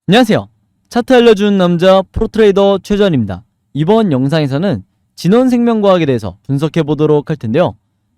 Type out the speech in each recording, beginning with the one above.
안녕하세요. 차트 알려주는 남자 프로트레이더 최전입니다. 이번 영상에서는 진원생명과학에 대해서 분석해 보도록 할 텐데요.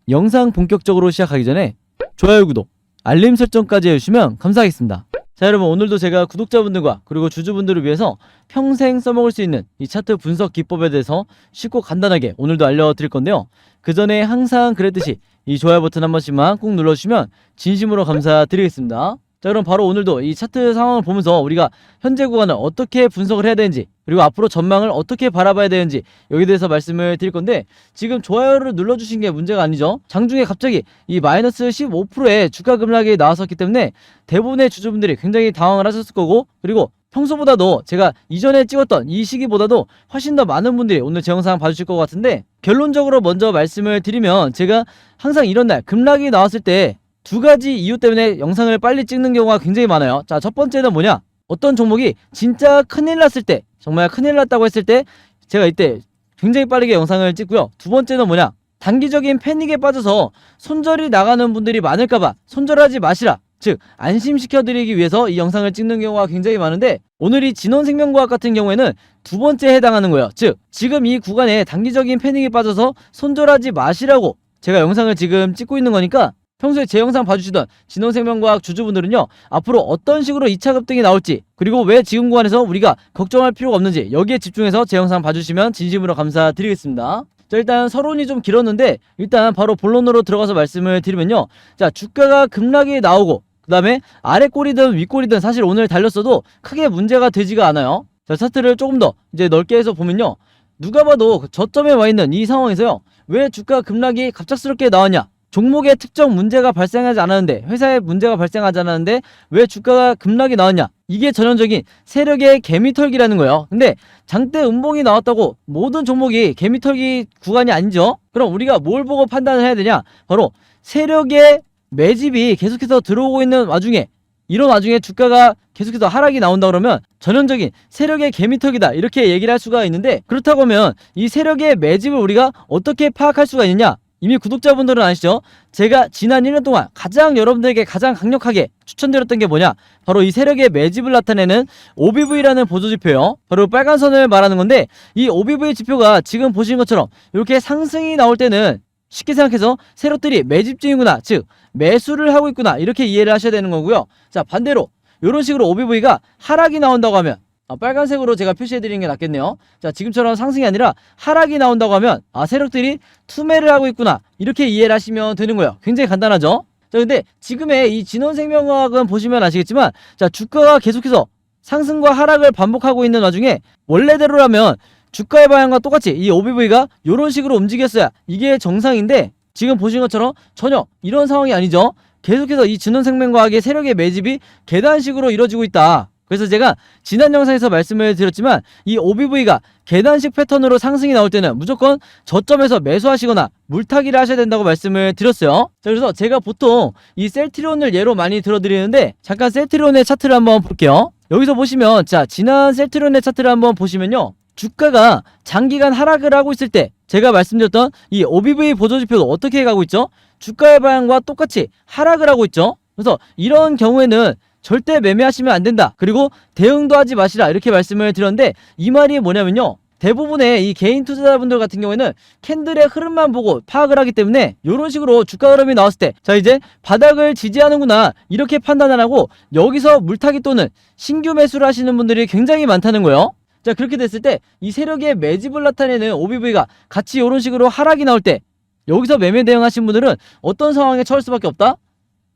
영상 본격적으로 시작하기 전에 좋아요, 구독, 알림 설정까지 해주시면 감사하겠습니다. 자, 여러분, 오늘도 제가 구독자분들과 그리고 주주분들을 위해서 평생 써먹을 수 있는 이 차트 분석 기법에 대해서 쉽고 간단하게 오늘도 알려드릴 건데요. 그 전에 항상 그랬듯이 이 좋아요 버튼 한 번씩만 꼭 눌러주시면 진심으로 감사드리겠습니다. 자, 그럼 바로 오늘도 이 차트 상황을 보면서 우리가 현재 구간을 어떻게 분석을 해야 되는지, 그리고 앞으로 전망을 어떻게 바라봐야 되는지 여기에 대해서 말씀을 드릴 건데, 지금 좋아요를 눌러주신 게 문제가 아니죠. 장중에 갑자기 이 마이너스 15%의 주가 급락이 나왔었기 때문에 대부분의 주주분들이 굉장히 당황을 하셨을 거고, 그리고 평소보다도 제가 이전에 찍었던 이 시기보다도 훨씬 더 많은 분들이 오늘 제 영상 봐주실 것 같은데, 결론적으로 먼저 말씀을 드리면, 제가 항상 이런 날 급락이 나왔을 때 두 가지 이유 때문에 영상을 빨리 찍는 경우가 굉장히 많아요. 자, 첫 번째는 뭐냐? 어떤 종목이 진짜 큰일 났을 때, 정말 큰일 났다고 했을 때 제가 이때 굉장히 빠르게 영상을 찍고요. 두 번째는 뭐냐? 단기적인 패닉에 빠져서 손절이 나가는 분들이 많을까봐 손절하지 마시라, 즉 안심시켜드리기 위해서 이 영상을 찍는 경우가 굉장히 많은데, 오늘 이 진원생명과학 같은 경우에는 두 번째에 해당하는 거예요. 즉 지금 이 구간에 단기적인 패닉에 빠져서 손절하지 마시라고 제가 영상을 지금 찍고 있는 거니까, 평소에 제 영상 봐주시던 진원생명과학 주주분들은요, 앞으로 어떤 식으로 2차 급등이 나올지, 그리고 왜 지금 구간에서 우리가 걱정할 필요가 없는지 여기에 집중해서 제 영상 봐주시면 진심으로 감사드리겠습니다. 자, 일단 서론이 좀 길었는데 일단 바로 본론으로 들어가서 말씀을 드리면요, 자, 주가가 급락이 나오고 그 다음에 아래 꼬리든 위 꼬리든 사실 오늘 달렸어도 크게 문제가 되지가 않아요. 자, 차트를 조금 더 이제 넓게 해서 보면요, 누가 봐도 저점에 와 있는 이 상황에서요, 왜 주가 급락이 갑작스럽게 나왔냐? 종목에 특정 문제가 발생하지 않았는데, 회사에 문제가 발생하지 않았는데 왜 주가가 급락이 나왔냐? 이게 전형적인 세력의 개미털기라는 거예요. 근데 장대 음봉이 나왔다고 모든 종목이 개미털기 구간이 아니죠. 그럼 우리가 뭘 보고 판단을 해야 되냐? 바로 세력의 매집이 계속해서 들어오고 있는 와중에, 이런 와중에 주가가 계속해서 하락이 나온다 그러면 전형적인 세력의 개미털기다, 이렇게 얘기를 할 수가 있는데, 그렇다고 하면 이 세력의 매집을 우리가 어떻게 파악할 수가 있느냐? 이미 구독자분들은 아시죠? 제가 지난 1년 동안 여러분들에게 가장 강력하게 추천드렸던 게 뭐냐? 바로 이 세력의 매집을 나타내는 OBV라는 보조지표예요. 바로 빨간 선을 말하는 건데, 이 OBV 지표가 지금 보신 것처럼 이렇게 상승이 나올 때는 쉽게 생각해서 세력들이 매집 중이구나, 즉 매수를 하고 있구나, 이렇게 이해를 하셔야 되는 거고요. 자, 반대로 이런 식으로 OBV가 하락이 나온다고 하면, 빨간색으로 제가 표시해드리는 게 낫겠네요. 자, 지금처럼 상승이 아니라 하락이 나온다고 하면, 세력들이 투매를 하고 있구나, 이렇게 이해를 하시면 되는 거예요. 굉장히 간단하죠? 자, 근데 지금의 이 진원생명과학은 보시면 아시겠지만, 자, 주가가 계속해서 상승과 하락을 반복하고 있는 와중에 원래대로라면 주가의 방향과 똑같이 이 OBV가 이런 식으로 움직였어야 이게 정상인데, 지금 보신 것처럼 전혀 이런 상황이 아니죠. 계속해서 이 진원생명과학의 세력의 매집이 계단식으로 이루어지고 있다. 그래서 제가 지난 영상에서 말씀을 드렸지만, 이 OBV가 계단식 패턴으로 상승이 나올 때는 무조건 저점에서 매수하시거나 물타기를 하셔야 된다고 말씀을 드렸어요. 자, 그래서 제가 보통 이 셀트리온을 예로 많이 들어드리는데, 잠깐 셀트리온의 차트를 한번 볼게요. 여기서 보시면, 자, 지난 셀트리온의 차트를 한번 보시면요, 주가가 장기간 하락을 하고 있을 때 제가 말씀드렸던 이 OBV 보조지표도 어떻게 가고 있죠? 주가의 방향과 똑같이 하락을 하고 있죠. 그래서 이런 경우에는 절대 매매하시면 안 된다, 그리고 대응도 하지 마시라, 이렇게 말씀을 드렸는데, 이 말이 뭐냐면요, 대부분의 이 개인 투자자분들 같은 경우에는 캔들의 흐름만 보고 파악을 하기 때문에 이런 식으로 주가 흐름이 나왔을 때, 자, 이제 바닥을 지지하는구나, 이렇게 판단을 하고 여기서 물타기 또는 신규 매수를 하시는 분들이 굉장히 많다는 거예요. 자, 그렇게 됐을 때 이 세력의 매집을 나타내는 OBV가 같이 이런 식으로 하락이 나올 때 여기서 매매 대응하신 분들은 어떤 상황에 처할 수밖에 없다?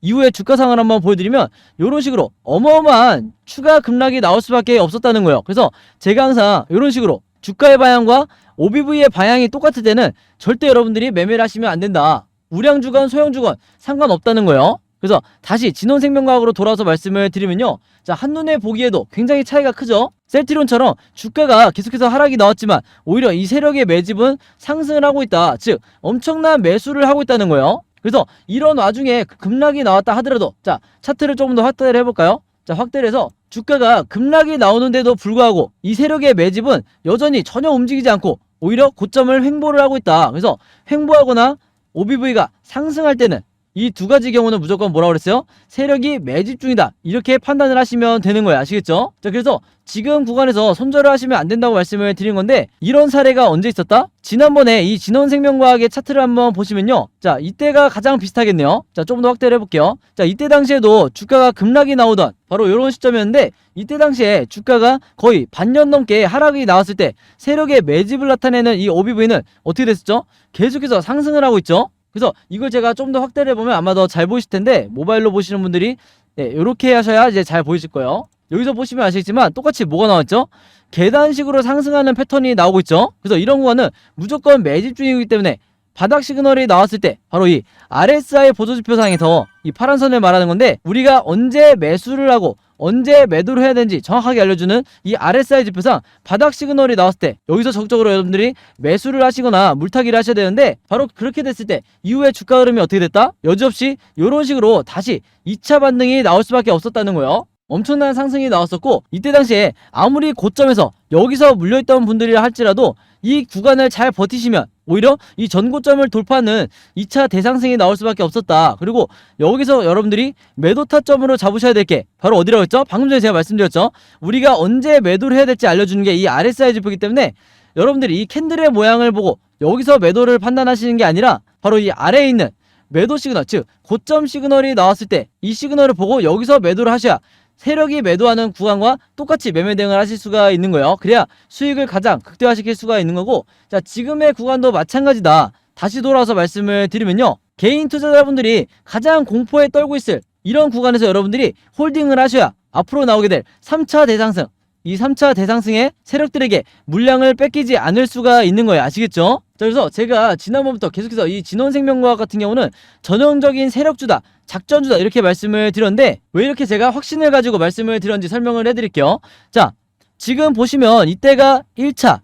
이후에 주가 상황을 한번 보여드리면 이런 식으로 어마어마한 추가 급락이 나올 수밖에 없었다는 거예요. 그래서 제가 항상 이런 식으로 주가의 방향과 OBV의 방향이 똑같을 때는 절대 여러분들이 매매를 하시면 안 된다. 우량주건 소형주건 상관없다는 거예요. 그래서 다시 진원생명과학으로 돌아와서 말씀을 드리면요, 자, 한눈에 보기에도 굉장히 차이가 크죠? 셀트리온처럼 주가가 계속해서 하락이 나왔지만 오히려 이 세력의 매집은 상승을 하고 있다, 즉 엄청난 매수를 하고 있다는 거예요. 그래서 이런 와중에 급락이 나왔다 하더라도, 자, 차트를 조금 더 확대를 해볼까요? 자, 확대를 해서 주가가 급락이 나오는데도 불구하고 이 세력의 매집은 여전히 전혀 움직이지 않고 오히려 고점을 횡보를 하고 있다. 그래서 횡보하거나 OBV가 상승할 때는 이 두 가지 경우는 무조건 뭐라고 그랬어요? 세력이 매집 중이다, 이렇게 판단을 하시면 되는 거예요. 아시겠죠? 자, 그래서 지금 구간에서 손절을 하시면 안 된다고 말씀을 드린 건데, 이런 사례가 언제 있었다? 지난번에 이 진원생명과학의 차트를 한번 보시면요, 자, 이때가 가장 비슷하겠네요. 자, 조금 더 확대를 해볼게요. 자, 이때 당시에도 주가가 급락이 나오던 바로 이런 시점이었는데, 이때 당시에 주가가 거의 반년 넘게 하락이 나왔을 때 세력의 매집을 나타내는 이 OBV는 어떻게 됐었죠? 계속해서 상승을 하고 있죠. 그래서 이걸 제가 좀 더 확대를 해보면 아마 더 잘 보이실 텐데, 모바일로 보시는 분들이 이렇게 하셔야 이제 잘 보이실 거예요. 여기서 보시면 아시겠지만 똑같이 뭐가 나왔죠? 계단식으로 상승하는 패턴이 나오고 있죠. 그래서 이런 구간은 무조건 매집 중이기 때문에 바닥 시그널이 나왔을 때 바로 이 RSI 보조지표상에서 이 파란 선을 말하는 건데, 우리가 언제 매수를 하고 언제 매도를 해야 되는지 정확하게 알려주는 이 RSI 지표상 바닥 시그널이 나왔을 때 여기서 적극적으로 여러분들이 매수를 하시거나 물타기를 하셔야 되는데, 바로 그렇게 됐을 때 이후에 주가 흐름이 어떻게 됐다? 여지없이 이런 식으로 다시 2차 반등이 나올 수밖에 없었다는 거예요. 엄청난 상승이 나왔었고, 이때 당시에 아무리 고점에서 여기서 물려있던 분들이라 할지라도 이 구간을 잘 버티시면 오히려 이 전고점을 돌파하는 2차 대상승이 나올 수밖에 없었다. 그리고 여기서 여러분들이 매도 타점으로 잡으셔야 될 게 바로 어디라고 했죠? 방금 전에 제가 말씀드렸죠? 우리가 언제 매도를 해야 될지 알려주는 게 이 RSI 지표이기 때문에, 여러분들이 이 캔들의 모양을 보고 여기서 매도를 판단하시는 게 아니라 바로 이 아래에 있는 매도 시그널, 즉 고점 시그널이 나왔을 때 이 시그널을 보고 여기서 매도를 하셔야 세력이 매도하는 구간과 똑같이 매매 대응을 하실 수가 있는 거예요. 그래야 수익을 가장 극대화시킬 수가 있는 거고, 자, 지금의 구간도 마찬가지다. 다시 돌아와서 말씀을 드리면요, 개인 투자자분들이 가장 공포에 떨고 있을 이런 구간에서 여러분들이 홀딩을 하셔야 앞으로 나오게 될 3차 대상승, 이 3차 대상승의 세력들에게 물량을 뺏기지 않을 수가 있는 거예요. 아시겠죠? 자, 그래서 제가 지난번부터 계속해서 이 진원생명과학 같은 경우는 전형적인 세력주다, 작전주다, 이렇게 말씀을 드렸는데, 왜 이렇게 제가 확신을 가지고 말씀을 드렸는지 설명을 해드릴게요. 자, 지금 보시면 이때가 1차,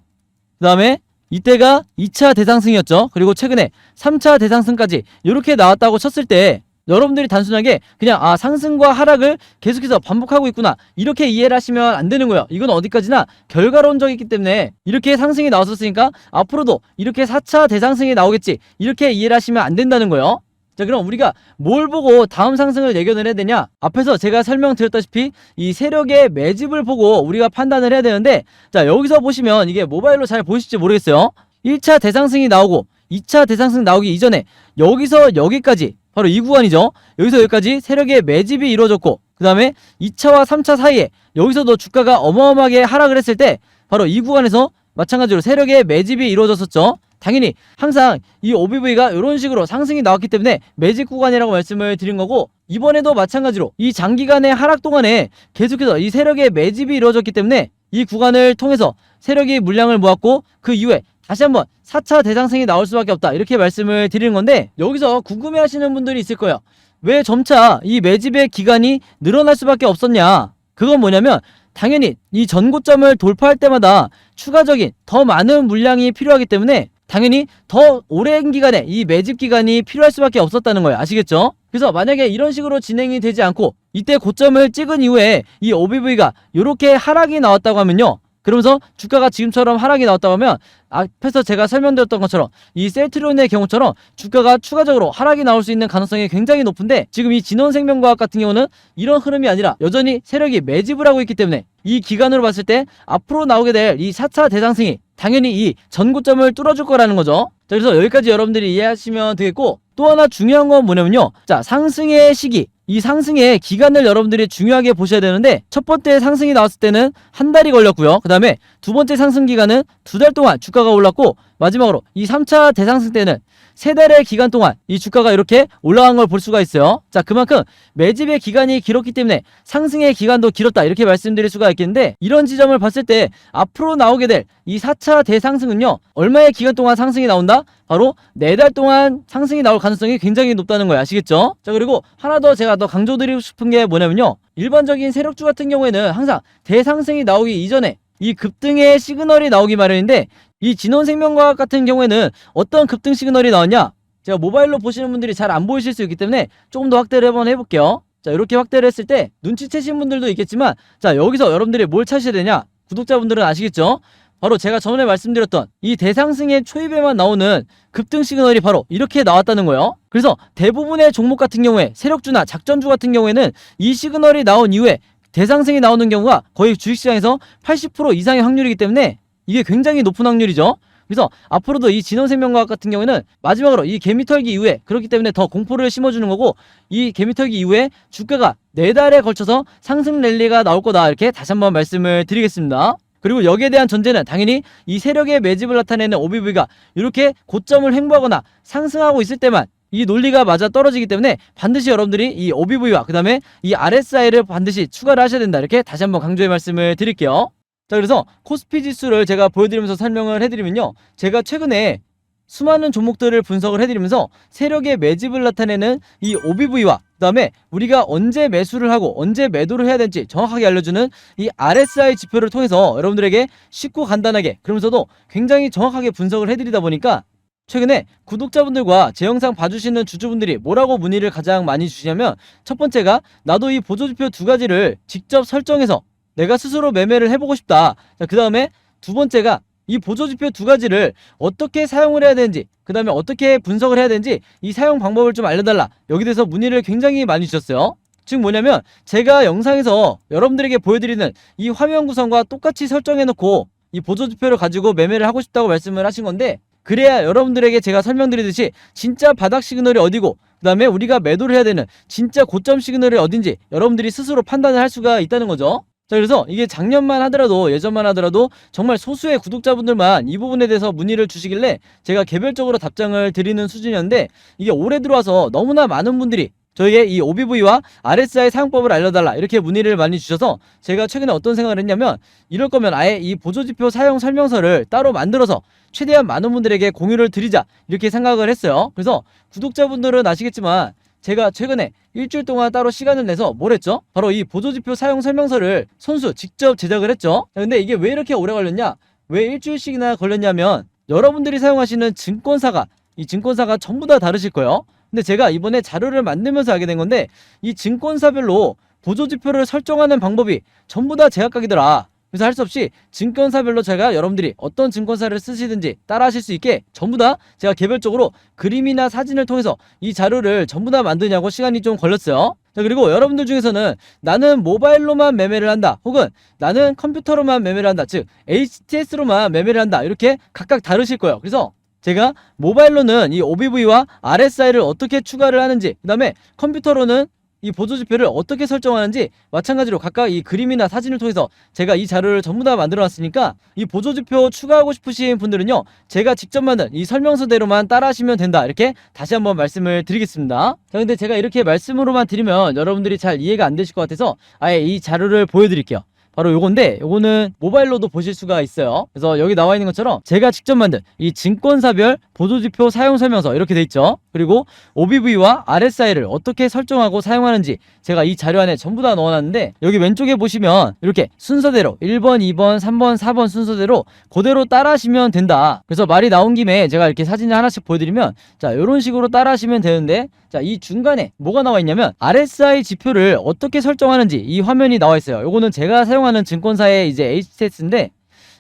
그 다음에 이때가 2차 대상승이었죠. 그리고 최근에 3차 대상승까지 이렇게 나왔다고 쳤을 때 여러분들이 단순하게 그냥 상승과 하락을 계속해서 반복하고 있구나, 이렇게 이해를 하시면 안 되는 거예요. 이건 어디까지나 결과론적이기 때문에 이렇게 상승이 나왔었으니까 앞으로도 이렇게 4차 대상승이 나오겠지, 이렇게 이해를 하시면 안 된다는 거예요. 자, 그럼 우리가 뭘 보고 다음 상승을 예견을 해야 되냐? 앞에서 제가 설명드렸다시피 이 세력의 매집을 보고 우리가 판단을 해야 되는데, 자, 여기서 보시면 이게 모바일로 잘 보이실지 모르겠어요. 1차 대상승이 나오고 2차 대상승 나오기 이전에 여기서 여기까지, 바로 이 구간이죠. 여기서 여기까지 세력의 매집이 이루어졌고, 그 다음에 2차와 3차 사이에 여기서도 주가가 어마어마하게 하락을 했을 때 바로 이 구간에서 마찬가지로 세력의 매집이 이루어졌었죠. 당연히 항상 이 OBV가 이런 식으로 상승이 나왔기 때문에 매집 구간이라고 말씀을 드린 거고, 이번에도 마찬가지로 이 장기간의 하락 동안에 계속해서 이 세력의 매집이 이루어졌기 때문에 이 구간을 통해서 세력이 물량을 모았고, 그 이후에 다시 한번 4차 대상승이 나올 수밖에 없다, 이렇게 말씀을 드리는 건데, 여기서 궁금해 하시는 분들이 있을 거예요. 왜 점차 이 매집의 기간이 늘어날 수밖에 없었냐? 그건 뭐냐면, 당연히 이 전고점을 돌파할 때마다 추가적인 더 많은 물량이 필요하기 때문에 당연히 더 오랜 기간에 이 매집 기간이 필요할 수밖에 없었다는 거예요. 아시겠죠? 그래서 만약에 이런 식으로 진행이 되지 않고 이때 고점을 찍은 이후에 이 OBV가 이렇게 하락이 나왔다고 하면요, 그러면서 주가가 지금처럼 하락이 나왔다고 하면 앞에서 제가 설명드렸던 것처럼 이 셀트리온의 경우처럼 주가가 추가적으로 하락이 나올 수 있는 가능성이 굉장히 높은데, 지금 이 진원생명과학 같은 경우는 이런 흐름이 아니라 여전히 세력이 매집을 하고 있기 때문에 이 기간으로 봤을 때 앞으로 나오게 될 이 4차 대상승이 당연히 이 전고점을 뚫어줄 거라는 거죠. 자, 그래서 여기까지 여러분들이 이해하시면 되겠고, 또 하나 중요한 건 뭐냐면요, 자, 상승의 시기, 이 상승의 기간을 여러분들이 중요하게 보셔야 되는데, 첫 번째 상승이 나왔을 때는 한 달이 걸렸고요. 그 다음에 두 번째 상승 기간은 2달 동안 주가가 올랐고, 마지막으로 이 3차 대상승 때는 3달의 기간 동안 이 주가가 이렇게 올라간 걸 볼 수가 있어요. 자, 그만큼 매집의 기간이 길었기 때문에 상승의 기간도 길었다, 이렇게 말씀드릴 수가 있겠는데, 이런 지점을 봤을 때 앞으로 나오게 될 이 4차 대상승은요, 얼마의 기간 동안 상승이 나온다? 바로 4달 동안 상승이 나올 가능성이 굉장히 높다는 거예요. 아시겠죠? 자, 그리고 하나 더 제가 더 강조드리고 싶은 게 뭐냐면요, 일반적인 세력주 같은 경우에는 항상 대상승이 나오기 이전에 이 급등의 시그널이 나오기 마련인데, 이 진원생명과학 같은 경우에는 어떤 급등 시그널이 나왔냐? 제가 모바일로 보시는 분들이 잘 안 보이실 수 있기 때문에 조금 더 확대를 한번 해볼게요. 자, 이렇게 확대를 했을 때 눈치채신 분들도 있겠지만, 자, 여기서 여러분들이 뭘 찾으셔야 되냐? 구독자분들은 아시겠죠? 바로 제가 전에 말씀드렸던 이 대상승의 초입에만 나오는 급등 시그널이 바로 이렇게 나왔다는 거예요. 그래서 대부분의 종목 같은 경우에 세력주나 작전주 같은 경우에는 이 시그널이 나온 이후에 대상승이 나오는 경우가 거의 주식시장에서 80% 이상의 확률이기 때문에 이게 굉장히 높은 확률이죠. 그래서 앞으로도 이 진원생명과학 같은 경우에는 마지막으로 이 개미털기 이후에, 그렇기 때문에 더 공포를 심어주는 거고, 이 개미털기 이후에 주가가 4달에 걸쳐서 상승 랠리가 나올 거다, 이렇게 다시 한번 말씀을 드리겠습니다. 그리고 여기에 대한 전제는 당연히 이 세력의 매집을 나타내는 OBV가 이렇게 고점을 횡보하거나 상승하고 있을 때만 이 논리가 맞아 떨어지기 때문에 반드시 여러분들이 이 OBV와 그 다음에 이 RSI를 반드시 추가를 하셔야 된다, 이렇게 다시 한번 강조의 말씀을 드릴게요. 자, 그래서 코스피 지수를 제가 보여드리면서 설명을 해드리면요, 제가 최근에 수많은 종목들을 분석을 해드리면서 세력의 매집을 나타내는 이 OBV와 그 다음에 우리가 언제 매수를 하고 언제 매도를 해야 될지 정확하게 알려주는 이 RSI 지표를 통해서 여러분들에게 쉽고 간단하게, 그러면서도 굉장히 정확하게 분석을 해드리다 보니까 최근에 구독자분들과 제 영상 봐주시는 주주분들이 뭐라고 문의를 가장 많이 주시냐면, 첫 번째가 나도 이 보조지표 2가지를 직접 설정해서 내가 스스로 매매를 해보고 싶다. 자, 그 다음에 두 번째가 이 보조지표 2가지를 어떻게 사용을 해야 되는지, 그 다음에 어떻게 분석을 해야 되는지 이 사용 방법을 좀 알려달라, 여기 대해서 문의를 굉장히 많이 주셨어요. 즉 뭐냐면, 제가 영상에서 여러분들에게 보여드리는 이 화면 구성과 똑같이 설정해놓고 이 보조지표를 가지고 매매를 하고 싶다고 말씀을 하신 건데, 그래야 여러분들에게 제가 설명드리듯이 진짜 바닥 시그널이 어디고 그 다음에 우리가 매도를 해야 되는 진짜 고점 시그널이 어딘지 여러분들이 스스로 판단을 할 수가 있다는 거죠. 자, 그래서 이게 작년만 하더라도, 예전만 하더라도 정말 소수의 구독자분들만 이 부분에 대해서 문의를 주시길래 제가 개별적으로 답장을 드리는 수준이었는데, 이게 올해 들어와서 너무나 많은 분들이 저에게 이 OBV와 RSI 사용법을 알려달라, 이렇게 문의를 많이 주셔서 제가 최근에 어떤 생각을 했냐면, 이럴 거면 아예 이 보조지표 사용 설명서를 따로 만들어서 최대한 많은 분들에게 공유를 드리자, 이렇게 생각을 했어요. 그래서 구독자분들은 아시겠지만 제가 최근에 일주일 동안 따로 시간을 내서 뭘 했죠? 바로 이 보조지표 사용 설명서를 손수 직접 제작을 했죠. 근데 이게 왜 이렇게 오래 걸렸냐? 왜 일주일씩이나 걸렸냐면, 여러분들이 사용하시는 증권사가, 이 증권사가 전부 다 다르실 거예요. 근데 제가 이번에 자료를 만들면서 알게 된 건데, 이 증권사별로 보조지표를 설정하는 방법이 전부 다 제각각이더라. 그래서 할 수 없이 증권사별로 제가 여러분들이 어떤 증권사를 쓰시든지 따라 하실 수 있게 전부 다 제가 개별적으로 그림이나 사진을 통해서 이 자료를 전부 다 만드냐고 시간이 좀 걸렸어요. 자, 그리고 여러분들 중에서는 나는 모바일로만 매매를 한다, 혹은 나는 컴퓨터로만 매매를 한다, 즉 HTS로만 매매를 한다, 이렇게 각각 다르실 거예요. 그래서 제가 모바일로는 이 OBV와 RSI를 어떻게 추가를 하는지, 그 다음에 컴퓨터로는 이 보조지표를 어떻게 설정하는지 마찬가지로 각각 이 그림이나 사진을 통해서 제가 이 자료를 전부 다 만들어 놨으니까, 이 보조지표 추가하고 싶으신 분들은요, 제가 직접 만든 이 설명서대로만 따라 하시면 된다, 이렇게 다시 한번 말씀을 드리겠습니다. 자, 근데 제가 이렇게 말씀으로만 드리면 여러분들이 잘 이해가 안 되실 것 같아서 아예 이 자료를 보여드릴게요. 바로 요건데, 요거는 모바일로도 보실 수가 있어요. 그래서 여기 나와 있는 것처럼 제가 직접 만든 이 증권사별 보조지표 사용 설명서, 이렇게 돼 있죠. 그리고 OBV와 RSI를 어떻게 설정하고 사용하는지 제가 이 자료 안에 전부 다 넣어놨는데, 여기 왼쪽에 보시면 이렇게 순서대로 1번, 2번, 3번, 4번 순서대로 그대로 따라 하시면 된다. 그래서 말이 나온 김에 제가 이렇게 사진을 하나씩 보여드리면, 자, 이런 식으로 따라 하시면 되는데, 자, 이 중간에 뭐가 나와 있냐면 RSI 지표를 어떻게 설정하는지 이 화면이 나와 있어요. 요거는 제가 사용하는 증권사의 이제 HTS인데,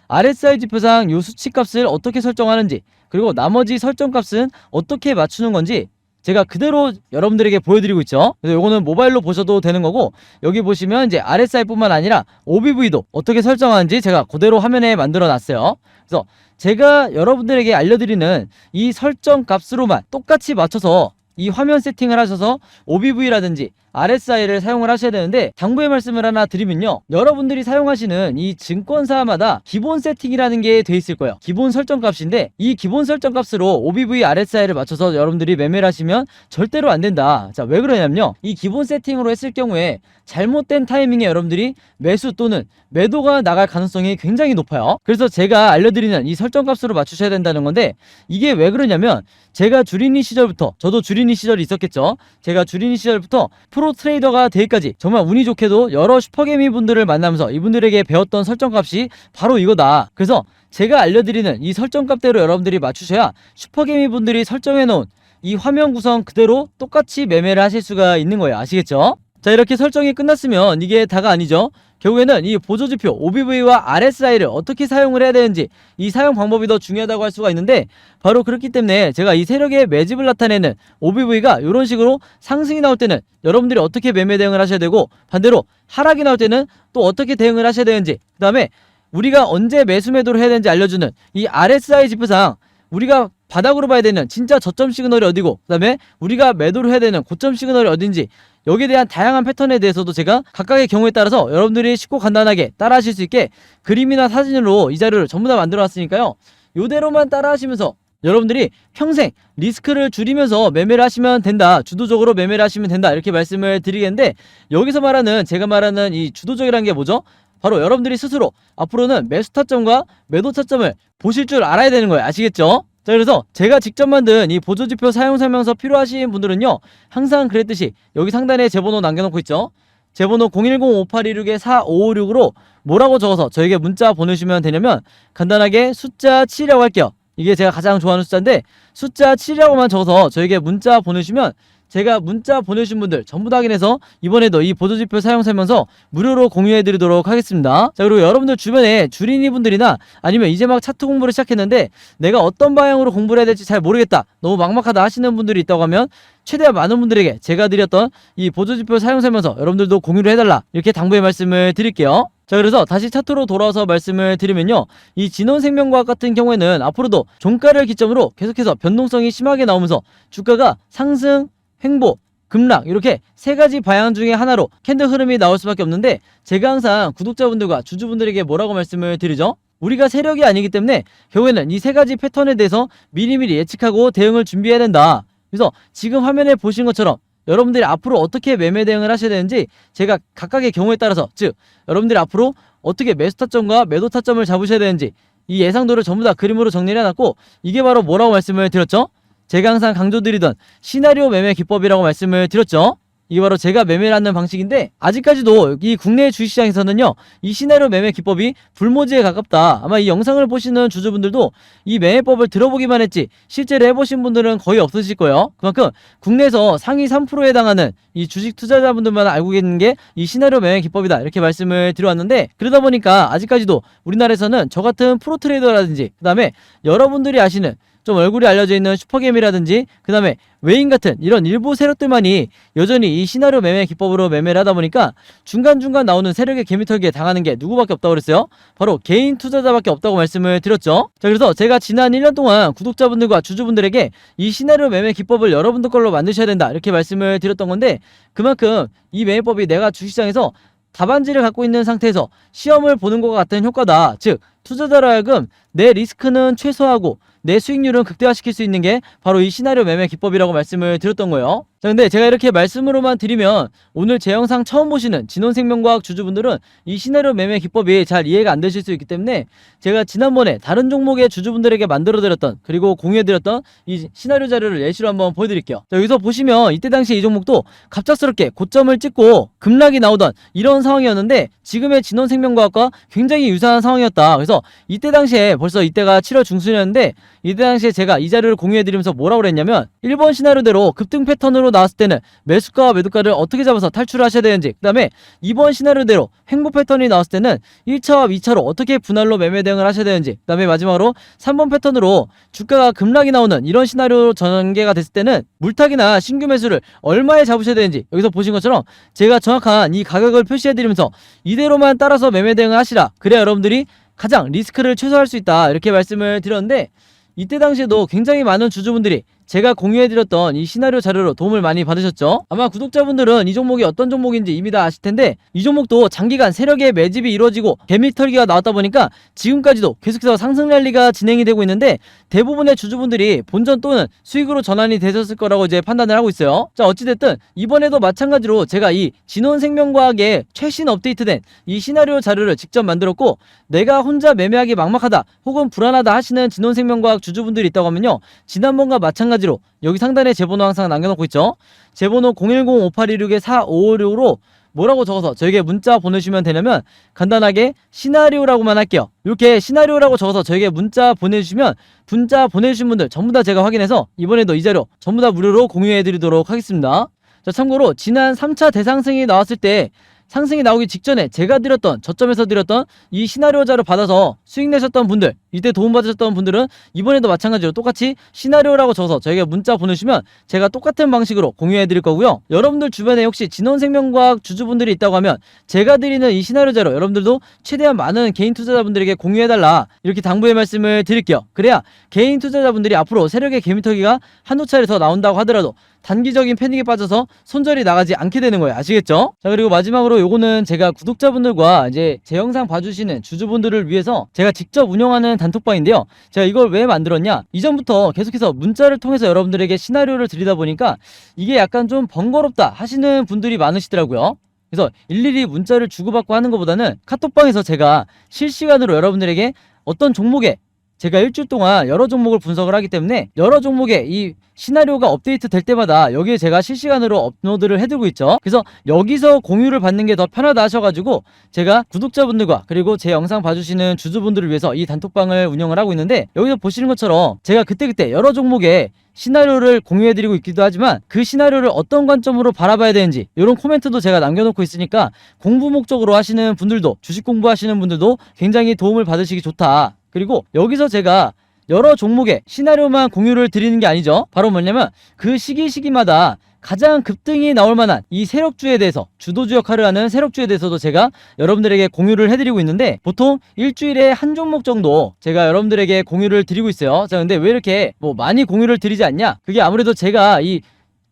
RSI 지표상 요 수치값을 어떻게 설정하는지, 그리고 나머지 설정값은 어떻게 맞추는 건지 제가 그대로 여러분들에게 보여드리고 있죠. 그래서 요거는 모바일로 보셔도 되는 거고, 여기 보시면 이제 RSI 뿐만 아니라 OBV도 어떻게 설정하는지 제가 그대로 화면에 만들어 놨어요. 그래서 제가 여러분들에게 알려드리는 이 설정 값으로만 똑같이 맞춰서 이 화면 세팅을 하셔서 OBV라든지 RSI를 사용을 하셔야 되는데, 당부의 말씀을 하나 드리면요, 여러분들이 사용하시는 이 증권사마다 기본 세팅이라는 게 돼 있을 거예요. 기본 설정 값인데, 이 기본 설정 값으로 OBV, RSI를 맞춰서 여러분들이 매매를 하시면 절대로 안 된다. 자, 왜 그러냐면요, 이 기본 세팅으로 했을 경우에 잘못된 타이밍에 여러분들이 매수 또는 매도가 나갈 가능성이 굉장히 높아요. 그래서 제가 알려드리는 이 설정 값으로 맞추셔야 된다는 건데, 이게 왜 그러냐면, 제가 주린이 시절부터, 저도 주린이 시절이 있었겠죠. 제가 주린이 시절부터 프로 트레이더가 되기까지 정말 운이 좋게도 여러 슈퍼개미 분들을 만나면서 이분들에게 배웠던 설정값이 바로 이거다. 그래서 제가 알려드리는 이 설정값대로 여러분들이 맞추셔야 슈퍼개미 분들이 설정해놓은 이 화면 구성 그대로 똑같이 매매를 하실 수가 있는 거예요. 아시겠죠? 자, 이렇게 설정이 끝났으면 이게 다가 아니죠. 결국에는 이 보조지표 OBV와 RSI를 어떻게 사용을 해야 되는지, 이 사용 방법이 더 중요하다고 할 수가 있는데, 바로 그렇기 때문에 제가 이 세력의 매집을 나타내는 OBV가 이런 식으로 상승이 나올 때는 여러분들이 어떻게 매매 대응을 하셔야 되고, 반대로 하락이 나올 때는 또 어떻게 대응을 하셔야 되는지, 그 다음에 우리가 언제 매수 매도를 해야 되는지 알려주는 이 RSI 지표상 우리가 바닥으로 봐야 되는 진짜 저점 시그널이 어디고, 그 다음에 우리가 매도를 해야 되는 고점 시그널이 어딘지, 여기에 대한 다양한 패턴에 대해서도 제가 각각의 경우에 따라서 여러분들이 쉽고 간단하게 따라 하실 수 있게 그림이나 사진으로 이 자료를 전부 다 만들어 놨으니까요, 요대로만 따라 하시면서 여러분들이 평생 리스크를 줄이면서 매매를 하시면 된다, 주도적으로 매매를 하시면 된다, 이렇게 말씀을 드리겠는데, 여기서 말하는 제가 말하는 이 주도적이라는 게 뭐죠? 바로 여러분들이 스스로 앞으로는 매수 타점과 매도 타점을 보실 줄 알아야 되는 거예요. 아시겠죠? 자, 그래서 제가 직접 만든 이 보조지표 사용 설명서 필요하신 분들은요, 항상 그랬듯이 여기 상단에 제 번호 남겨놓고 있죠. 제 번호 010-5826-4556으로 뭐라고 적어서 저에게 문자 보내주시면 되냐면, 간단하게 숫자 7이라고 할게요. 이게 제가 가장 좋아하는 숫자인데, 숫자 7이라고만 적어서 저에게 문자 보내주시면 제가 문자 보내주신 분들 전부 다 확인해서 이번에도 이 보조지표 사용 설명서 무료로 공유해드리도록 하겠습니다. 자, 그리고 여러분들 주변에 주린이 분들이나 아니면 이제 막 차트 공부를 시작했는데 내가 어떤 방향으로 공부를 해야 될지 잘 모르겠다, 너무 막막하다 하시는 분들이 있다고 하면 최대한 많은 분들에게 제가 드렸던 이 보조지표 사용 설명서 여러분들도 공유를 해달라, 이렇게 당부의 말씀을 드릴게요. 자, 그래서 다시 차트로 돌아와서 말씀을 드리면요, 이 진원생명과학 같은 경우에는 앞으로도 종가를 기점으로 계속해서 변동성이 심하게 나오면서 주가가 상승, 횡보, 급락, 이렇게 세 가지 방향 중에 하나로 캔들 흐름이 나올 수밖에 없는데, 제가 항상 구독자분들과 주주분들에게 뭐라고 말씀을 드리죠? 우리가 세력이 아니기 때문에 결국에는 이 세 가지 패턴에 대해서 미리미리 예측하고 대응을 준비해야 된다. 그래서 지금 화면에 보신 것처럼 여러분들이 앞으로 어떻게 매매 대응을 하셔야 되는지 제가 각각의 경우에 따라서, 즉 여러분들이 앞으로 어떻게 매수 타점과 매도 타점을 잡으셔야 되는지 이 예상도를 전부 다 그림으로 정리를 해놨고, 이게 바로 뭐라고 말씀을 드렸죠? 제가 항상 강조드리던 시나리오 매매 기법이라고 말씀을 드렸죠. 이게 바로 제가 매매를 하는 방식인데, 아직까지도 이 국내 주식시장에서는요, 이 시나리오 매매 기법이 불모지에 가깝다. 아마 이 영상을 보시는 주주분들도 이 매매법을 들어보기만 했지 실제로 해보신 분들은 거의 없으실 거예요. 그만큼 국내에서 상위 3%에 해당하는 이 주식 투자자분들만 알고 계시는 게 이 시나리오 매매 기법이다, 이렇게 말씀을 드려왔는데, 그러다 보니까 아직까지도 우리나라에서는 저 같은 프로트레이더라든지, 그 다음에 여러분들이 아시는 좀 얼굴이 알려져 있는 슈퍼게임이라든지, 그 다음에 외인 같은 이런 일부 세력들만이 여전히 이 시나리오 매매 기법으로 매매를 하다 보니까 중간중간 나오는 세력의 개미털기에 당하는 게 누구밖에 없다고 그랬어요? 바로 개인 투자자밖에 없다고 말씀을 드렸죠. 자, 그래서 제가 지난 1년 동안 구독자분들과 주주분들에게 이 시나리오 매매 기법을 여러분들 걸로 만드셔야 된다, 이렇게 말씀을 드렸던 건데, 그만큼 이 매매법이 내가 주식시장에서 답안지를 갖고 있는 상태에서 시험을 보는 것과 같은 효과다. 즉 투자자로 하여금 내 리스크는 최소화하고 내 수익률은 극대화시킬 수 있는 게 바로 이 시나리오 매매 기법이라고 말씀을 드렸던 거예요. 자, 근데 제가 이렇게 말씀으로만 드리면 오늘 제 영상 처음 보시는 진원생명과학 주주분들은 이 시나리오 매매 기법이 잘 이해가 안 되실 수 있기 때문에, 제가 지난번에 다른 종목의 주주분들에게 만들어드렸던, 그리고 공유해드렸던 이 시나리오 자료를 예시로 한번 보여드릴게요. 자, 여기서 보시면 이때 당시 이 종목도 갑작스럽게 고점을 찍고 급락이 나오던 이런 상황이었는데, 지금의 진원생명과학과 굉장히 유사한 상황이었다. 그래서 이때 당시에 벌써 이때가 7월 중순이었는데, 이때 당시에 제가 이 자료를 공유해드리면서 뭐라고 그랬냐면, 1번 시나리오대로 급등 패턴으로 나왔을 때는 매수가와 매도가를 어떻게 잡아서 탈출을 하셔야 되는지, 그 다음에 2번 시나리오대로 횡보 패턴이 나왔을 때는 1차와 2차로 어떻게 분할로 매매 대응을 하셔야 되는지, 그 다음에 마지막으로 3번 패턴으로 주가가 급락이 나오는 이런 시나리오 전개가 됐을 때는 물타기나 신규 매수를 얼마에 잡으셔야 되는지, 여기서 보신 것처럼 제가 정확한 이 가격을 표시해드리면서 이대로만 따라서 매매 대응을 하시라, 그래야 여러분들이 가장 리스크를 최소화할 수 있다, 이렇게 말씀을 드렸는데, 이때 당시에도 굉장히 많은 주주분들이 제가 공유해드렸던 이 시나리오 자료로 도움을 많이 받으셨죠. 아마 구독자분들은 이 종목이 어떤 종목인지 이미 다 아실 텐데, 이 종목도 장기간 세력의 매집이 이루어지고 개미털기가 나왔다 보니까 지금까지도 계속해서 상승 랠리가 진행이 되고 있는데, 대부분의 주주분들이 본전 또는 수익으로 전환이 되셨을 거라고 이제 판단을 하고 있어요. 자, 어찌됐든 이번에도 마찬가지로 제가 이 진원생명과학의 최신 업데이트된 이 시나리오 자료를 직접 만들었고, 내가 혼자 매매하기 막막하다 혹은 불안하다 하시는 진원생명과학 주주분들이 있다고 하면요, 지난번과 마찬가지로 여기 상단에 제 번호 항상 남겨놓고 있죠. 제 번호 010-5826-4556으로 뭐라고 적어서 저에게 문자 보내주시면 되냐면, 간단하게 시나리오라고만 할게요. 이렇게 시나리오라고 적어서 저에게 문자 보내주시면, 문자 보내주신 분들 전부 다 제가 확인해서 이번에도 이 자료 전부 다 무료로 공유해드리도록 하겠습니다. 자, 참고로 지난 3차 대상승이 나왔을 때 상승이 나오기 직전에 제가 드렸던 저점에서 드렸던 이 시나리오자를 받아서 수익 내셨던 분들, 이때 도움받으셨던 분들은 이번에도 마찬가지로 똑같이 시나리오라고 적어서 저에게 문자 보내주시면 제가 똑같은 방식으로 공유해 드릴 거고요. 여러분들 주변에 혹시 진원생명과학 주주분들이 있다고 하면 제가 드리는 이 시나리오자로 여러분들도 최대한 많은 개인 투자자분들에게 공유해 달라, 이렇게 당부의 말씀을 드릴게요. 그래야 개인 투자자분들이 앞으로 세력의 개미터기가 한두 차례 더 나온다고 하더라도 단기적인 패닉에 빠져서 손절이 나가지 않게 되는 거예요. 아시겠죠? 자, 그리고 마지막으로 요거는 제가 구독자분들과 이제 제 영상 봐주시는 주주분들을 위해서 제가 직접 운영하는 단톡방인데요. 제가 이걸 왜 만들었냐? 이전부터 계속해서 문자를 통해서 여러분들에게 시나리오를 드리다 보니까 이게 약간 좀 번거롭다 하시는 분들이 많으시더라고요. 그래서 일일이 문자를 주고받고 하는 것보다는 카톡방에서 제가 실시간으로 여러분들에게 어떤 종목에 제가 일주일 동안 여러 종목을 분석을 하기 때문에 여러 종목의 이 시나리오가 업데이트 될 때마다 여기에 제가 실시간으로 업로드를 해두고 있죠. 그래서 여기서 공유를 받는 게 더 편하다 하셔가지고 제가 구독자분들과 그리고 제 영상 봐주시는 주주분들을 위해서 이 단톡방을 운영을 하고 있는데, 여기서 보시는 것처럼 제가 그때그때 여러 종목의 시나리오를 공유해드리고 있기도 하지만 그 시나리오를 어떤 관점으로 바라봐야 되는지 이런 코멘트도 제가 남겨놓고 있으니까 공부 목적으로 하시는 분들도, 주식 공부하시는 분들도 굉장히 도움을 받으시기 좋다. 그리고 여기서 제가 여러 종목의 시나리오만 공유를 드리는 게 아니죠. 바로 뭐냐면 그 시기마다 가장 급등이 나올 만한 이 세력주에 대해서, 주도주 역할을 하는 세력주에 대해서도 제가 여러분들에게 공유를 해드리고 있는데, 보통 일주일에 한 종목 정도 제가 여러분들에게 공유를 드리고 있어요. 자, 근데 왜 이렇게 많이 공유를 드리지 않냐? 그게 아무래도 제가 이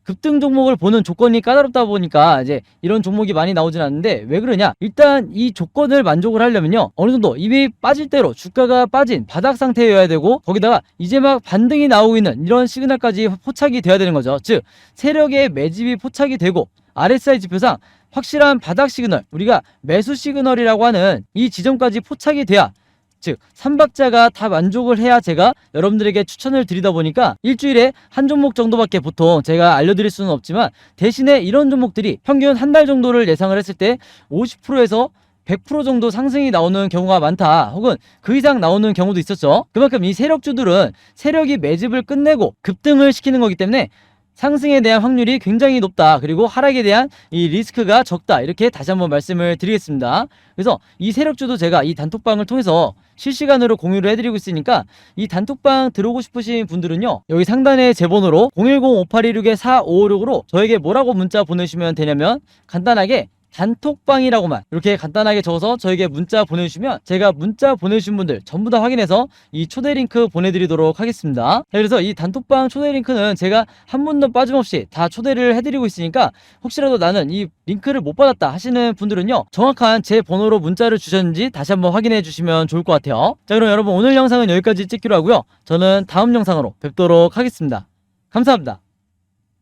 급등 종목을 보는 조건이 까다롭다 보니까 이제 이런 종목이 많이 나오진 않는데, 왜 그러냐? 일단 이 조건을 만족을 하려면요, 어느 정도 이미 빠질 대로 주가가 빠진 바닥 상태여야 되고, 거기다가 이제 막 반등이 나오고 있는 이런 시그널까지 포착이 돼야 되는 거죠. 즉 세력의 매집이 포착이 되고 RSI 지표상 확실한 바닥 시그널, 우리가 매수 시그널이라고 하는 이 지점까지 포착이 돼야, 즉 3박자가 다 만족을 해야 제가 여러분들에게 추천을 드리다 보니까 일주일에 한 종목 정도밖에 보통 제가 알려드릴 수는 없지만, 대신에 이런 종목들이 평균 한 달 정도를 예상을 했을 때 50%에서 100% 정도 상승이 나오는 경우가 많다, 혹은 그 이상 나오는 경우도 있었죠. 그만큼 이 세력주들은 세력이 매집을 끝내고 급등을 시키는 거기 때문에 상승에 대한 확률이 굉장히 높다, 그리고 하락에 대한 이 리스크가 적다, 이렇게 다시 한번 말씀을 드리겠습니다. 그래서 이 세력주도 제가 이 단톡방을 통해서 실시간으로 공유를 해드리고 있으니까 이 단톡방 들어오고 싶으신 분들은요, 여기 상단에 제 번호로 010-5826-4556으로 저에게 뭐라고 문자 보내주시면 되냐면, 간단하게 단톡방이라고만 이렇게 간단하게 적어서 저에게 문자 보내주시면 제가 문자 보내주신 분들 전부 다 확인해서 이 초대 링크 보내드리도록 하겠습니다. 자, 그래서 이 단톡방 초대 링크는 제가 한 분도 빠짐없이 다 초대를 해드리고 있으니까, 혹시라도 나는 이 링크를 못 받았다 하시는 분들은요, 정확한 제 번호로 문자를 주셨는지 다시 한번 확인해 주시면 좋을 것 같아요. 자, 그럼 여러분 오늘 영상은 여기까지 찍기로 하고요, 저는 다음 영상으로 뵙도록 하겠습니다. 감사합니다.